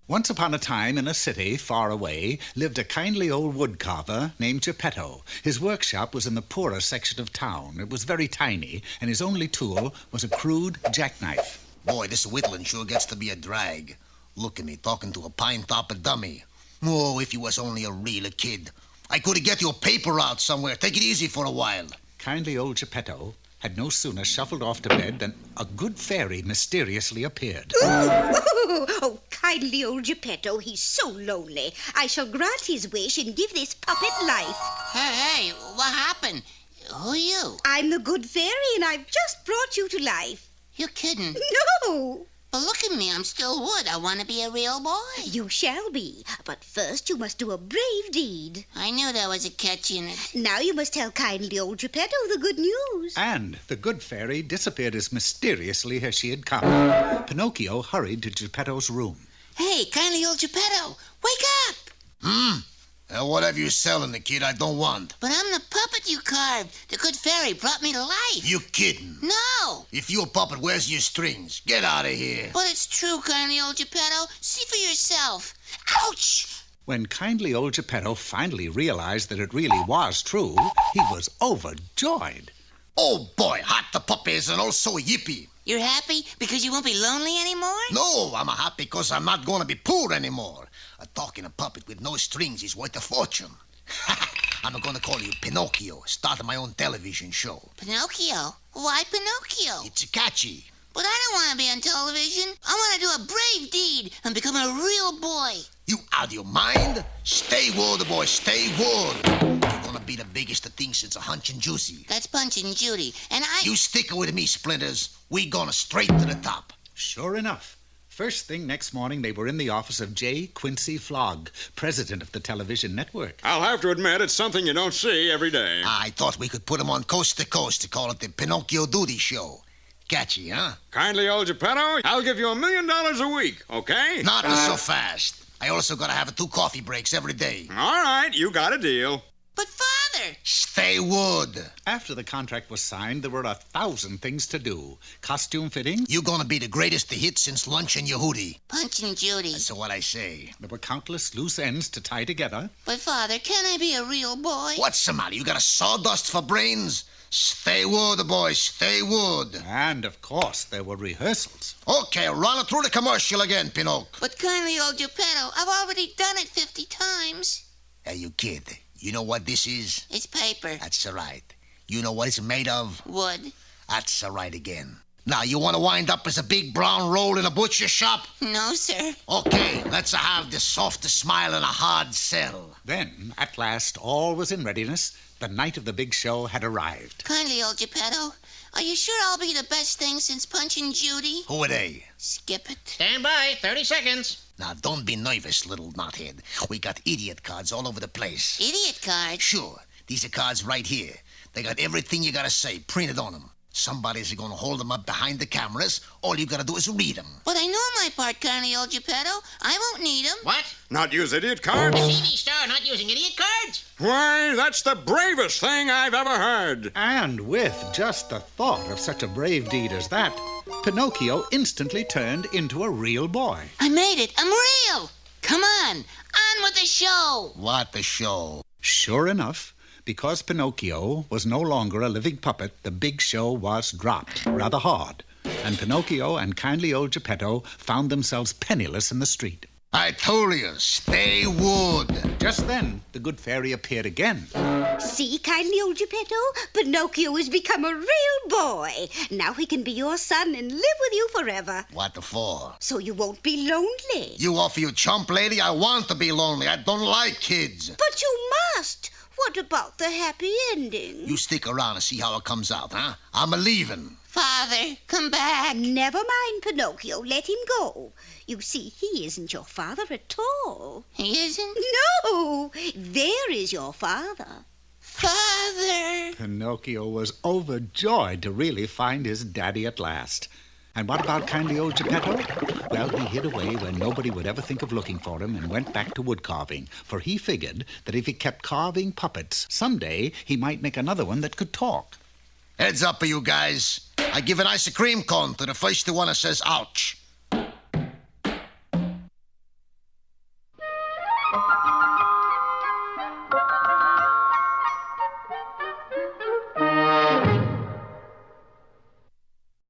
Once upon a time, in a city far away, lived a kindly old woodcarver named Geppetto. His workshop was in the poorer section of town. It was very tiny, and his only tool was a crude jackknife. Boy, this whittling sure gets to be a drag. Look at me talking to a pine-topper dummy. Oh, if you was only a real kid. I could get you a paper route somewhere. Take it easy for a while. Kindly old Geppetto had no sooner shuffled off to bed than a good fairy mysteriously appeared. Oh, kindly old Geppetto, he's so lonely. I shall grant his wish and give this puppet life. Hey, what happened? Who are you? I'm the good fairy, and I've just brought you to life. You're kidding. No! But look at me, I'm still wood. I want to be a real boy. You shall be, but first you must do a brave deed. I knew there was a catch in it. Now you must tell kindly old Geppetto the good news. And the good fairy disappeared as mysteriously as she had come. Pinocchio hurried to Geppetto's room. Hey, kindly old Geppetto, wake up! Whatever you're selling the kid, I don't want. But I'm the puppet you carved. The good fairy brought me to life. You kidding? No! If you're a puppet, where's your strings? Get out of here. But it's true, kindly old Geppetto. See for yourself. Ouch! When kindly old Geppetto finally realized that it really was true, he was overjoyed. Oh, boy, hot the puppy is and also yippee. You're happy because you won't be lonely anymore? No, I'm happy because I'm not going to be poor anymore. A talking a puppet with no strings is worth a fortune. I'm going to call you Pinocchio, start my own television show. Pinocchio? Why Pinocchio? It's catchy. But I don't want to be on television. I want to do a brave deed and become a real boy. You out of your mind? Stay wood, boy, stay wood. You're going to be the biggest thing since a Hunch and Juicy. That's Punch and Judy, and I... You stick with me, Splinters. We gonna straight to the top. Sure enough. First thing next morning, they were in the office of J. Quincy Flogg, president of the television network. I'll have to admit it's something you don't see every day. I thought we could put him on coast to coast to call it the Pinocchio Duty Show. Catchy, huh? Kindly old Geppetto, I'll give you $1 million a week, okay? Not so fast. I also gotta have 2 coffee breaks every day. All right, you got a deal. But Father! Stay wood. After the contract was signed, there were 1,000 things to do. Costume fitting. You're gonna be the greatest to hit since Lunch and Yehudi. Punch and Judy. That's what I say. There were countless loose ends to tie together. But Father, can I be a real boy? What's the matter? You got a sawdust for brains? Stay wood, boy, stay wood. And, of course, there were rehearsals. Okay, run it through the commercial again, Pinocchio. But kindly old Geppetto, I've already done it 50 times. Hey, you kid. You know what this is? It's paper. That's right. You know what it's made of? Wood. That's right again. Now, you want to wind up as a big brown roll in a butcher shop? No, sir. Okay, let's have the softest smile and a hard sell. Then, at last, all was in readiness. The night of the big show had arrived. Kindly old Geppetto, are you sure I'll be the best thing since Punch and Judy? Who are they? Skip it. Stand by, 30 seconds. Now, don't be nervous, little knothead. We got idiot cards all over the place. Idiot card? Sure. These are cards right here. They got everything you gotta say printed on them. Somebody's gonna hold them up behind the cameras. All you gotta do is read them. But I know my part, kindly old Geppetto. I won't need them. What? Not use idiot A cards? TV star not using idiot cards? Why, that's the bravest thing I've ever heard. And with just the thought of such a brave deed as that, Pinocchio instantly turned into a real boy. I made it. I'm real. Come on with the show. What the show? Sure enough, because Pinocchio was no longer a living puppet, the big show was dropped rather hard, and Pinocchio and kindly old Geppetto found themselves penniless in the street. I told you, stay wood. Just then, the good fairy appeared again. See, kindly old Geppetto? Pinocchio has become a real boy. Now he can be your son and live with you forever. What for? So you won't be lonely. You offer you chump lady? I want to be lonely. I don't like kids. But you must. What about the happy ending? You stick around and see how it comes out, huh? I'm a-leaving. Father, come back. Never mind, Pinocchio. Let him go. You see, he isn't your father at all. He isn't? No, there is your father. Father! Father. Pinocchio was overjoyed to really find his daddy at last. And what about kindly old Geppetto? Well, he hid away where nobody would ever think of looking for him and went back to wood carving, for he figured that if he kept carving puppets, someday he might make another one that could talk. Heads up, you guys. I give an ice cream cone to the first one that says ouch.